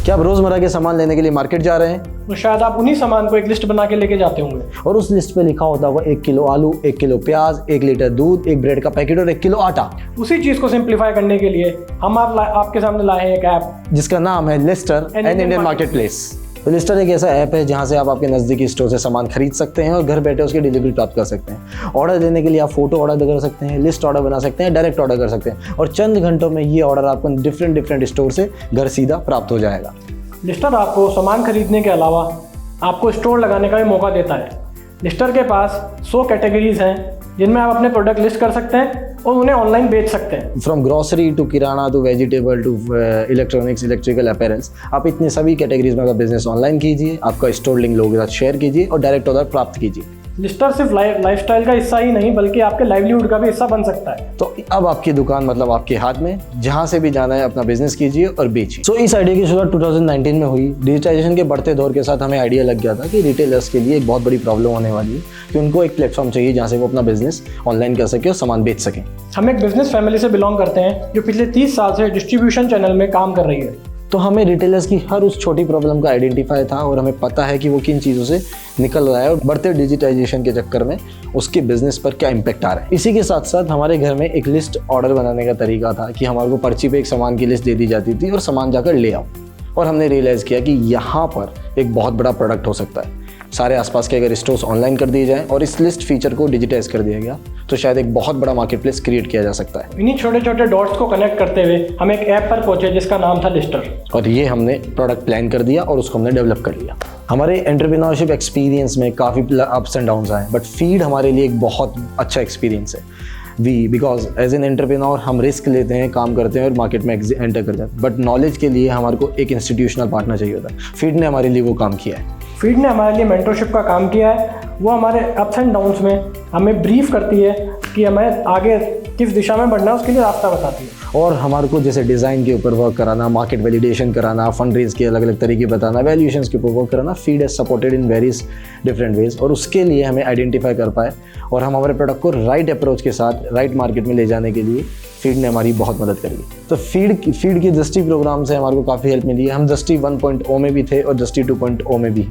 क्या आप रोजमर्रा के सामान लेने के लिए मार्केट जा रहे हैं? तो शायद आप उन्हीं सामान को एक लिस्ट बना के लेके जाते होंगे और उस लिस्ट पे लिखा होता होगा 1 किलो आलू, 1 किलो प्याज, 1 लीटर दूध, 1 ब्रेड का पैकेट और 1 किलो आटा। उसी चीज को सिंप्लीफाई करने के लिए हम आपके सामने लाए हैं एक ऐप जिसका नाम है Lister and Indian marketplace. तो लिस्टर एक ऐसा ऐप है जहां से आप आपके नज़दीकी स्टोर से सामान खरीद सकते हैं और घर बैठे उसकी डिलीवरी प्राप्त कर सकते हैं। ऑर्डर देने के लिए आप फोटो ऑर्डर कर सकते हैं, लिस्ट ऑर्डर बना सकते हैं, डायरेक्ट ऑर्डर कर सकते हैं और चंद घंटों में ये ऑर्डर आपको डिफरेंट स्टोर से घर सीधा प्राप्त हो जाएगा। लिस्टर आपको सामान खरीदने के अलावा आपको स्टोर लगाने का भी मौका देता है। लिस्टर के पास 100 कैटेगरीज हैं जिनमें आप अपने प्रोडक्ट लिस्ट कर सकते हैं और उन्हें ऑनलाइन बेच सकते हैं। From grocery to kirana to vegetable to electronics, electrical apparels, आप इतने सभी कैटेगरीज में अपना बिजनेस ऑनलाइन कीजिए, आपका स्टोर लिंक लोगों के साथ शेयर कीजिए और डायरेक्ट ऑर्डर प्राप्त कीजिए। लिस्टर सिर्फ लाइफस्टाइल का हिस्सा ही नहीं बल्कि आपके लाइवलीहुड का भी हिस्सा बन सकता है। तो अब आपकी दुकान मतलब आपके हाथ में, जहां से भी जाना है अपना बिजनेस कीजिए और बेचिए। सो इस आइडिया की शुरुआत 2019 में हुई। डिजिटाइजेशन के बढ़ते दौर के साथ हमें आइडिया लग गया था कि रिटेलर्स के लिए एक बहुत बड़ी प्रॉब्लम होने वाली है कि उनको एक प्लेटफॉर्म चाहिए जहाँ से वो अपना बिजनेस ऑनलाइन कर सके और सामान बेच सकें। हम एक बिजनेस फैमिली से बिलोंग करते हैं जो पिछले 30 साल से डिस्ट्रीब्यूशन चैनल में काम कर रही है। तो हमें रिटेलर्स की हर उस छोटी प्रॉब्लम का आइडेंटिफाई था और हमें पता है कि वो किन चीज़ों से निकल रहा है और बढ़ते डिजिटाइजेशन के चक्कर में उसके बिजनेस पर क्या इम्पैक्ट आ रहा है। इसी के साथ साथ हमारे घर में एक लिस्ट ऑर्डर बनाने का तरीका था कि हमारे को पर्ची पे एक सामान की लिस्ट दे दी जाती थी और सामान जाकर ले आओ। और हमने रियलाइज़ किया कि यहाँ पर एक बहुत बड़ा प्रोडक्ट हो सकता है। सारे आसपास के अगर स्टोर्स ऑनलाइन कर दिए जाएं और इस लिस्ट फीचर को डिजिटाइज कर दिया गया तो शायद एक बहुत बड़ा मार्केट प्लेस क्रिएट किया जा सकता है। इन्हीं छोटे छोटे डॉट्स को कनेक्ट करते हुए हम एक ऐप पर पहुंचे जिसका नाम था लिस्टर। और ये हमने प्रोडक्ट प्लान कर दिया और उसको हमने डेवलप कर लिया। हमारे एंटरप्रेन्योरशिप एक्सपीरियंस में काफ़ी अप्स एंड डाउन्स आए, बट फीड हमारे लिए एक बहुत अच्छा एक्सपीरियंस है। बिकॉज एज एन एंटरप्रेन्योर हम रिस्क लेते हैं, काम करते हैं और मार्केट में एंटर कर जाते हैं, बट नॉलेज के लिए हमारे को एक इंस्टीट्यूशनल पार्टनर चाहिए होता है। फीड ने हमारे लिए वो काम किया है। फीड ने हमारे लिए मेंटरशिप का काम किया है। वो हमारे अप्स एंड डाउन्स में हमें ब्रीफ करती है कि हमें आगे किस दिशा में बढ़ना है, उसके लिए रास्ता बताती है। और हमारे को जैसे डिज़ाइन के ऊपर वर्क कराना, मार्केट वैलिडेशन कराना, फंड रेज के अलग अलग तरीके बताना, वैल्यूएशंस के ऊपर वर्क कराना, feed has supported in various different ways. और उसके लिए हमें आइडेंटिफाई कर पाए और हम हमारे प्रोडक्ट को राइट अप्रोच के साथ राइट मार्केट में ले जाने के लिए फीड ने हमारी बहुत मदद करी। तो फीड की दृष्टि प्रोग्राम से हमारे को काफ़ी हेल्प मिली है। हम दृष्टि 1.0 में भी थे और दृष्टि 2.0 में भी,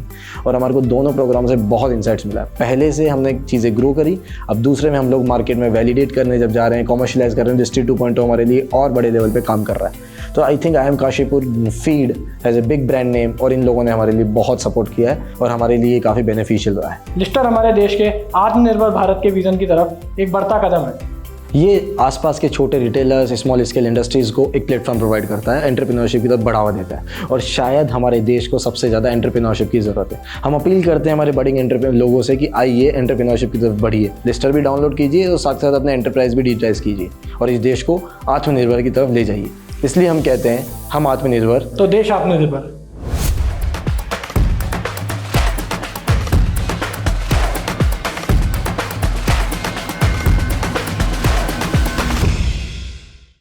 और हमारे को दोनों प्रोग्राम से बहुत इंसाइट्स मिला। पहले से हमने चीज़ें ग्रो करी, अब दूसरे में हम लोग मार्केट में वैलिडेट करने जब जा रहे हैं, कॉमर्शियलाइज कर रहे हैं, दृष्टि 2.0 हमारे लिए और बड़े लेवल पे काम कर रहा है। तो I think I am Kashipur feed has a big brand name और इन लोगों ने हमारे लिए बहुत सपोर्ट किया है और हमारे लिए काफ़ी बेनिफिशियल रहा है। लिस्टर हमारे देश के आत्मनिर्भर भारत के विजन की तरफ एक बढ़ता कदम है। ये आसपास के छोटे रिटेलर्स, स्मॉल स्केल इंडस्ट्रीज़ को एक प्लेटफॉर्म प्रोवाइड करता है, एंटरप्रेन्योरशिप की तरफ बढ़ावा देता है और शायद हमारे देश को सबसे ज़्यादा एंटरप्रेन्योरशिप की ज़रूरत है। हम अपील करते हैं हमारे बडिंग लोगों से कि आइए एंटरप्रेन्योरशिप की तरफ बढ़िए, लिस्टर भी डाउनलोड कीजिए और साथ साथ अपने एंटरप्राइज भी डिजिटाइज कीजिए और इस देश को आत्मनिर्भर की तरफ ले जाइए। इसलिए हम कहते हैं हम आत्मनिर्भर तो देश आत्मनिर्भर।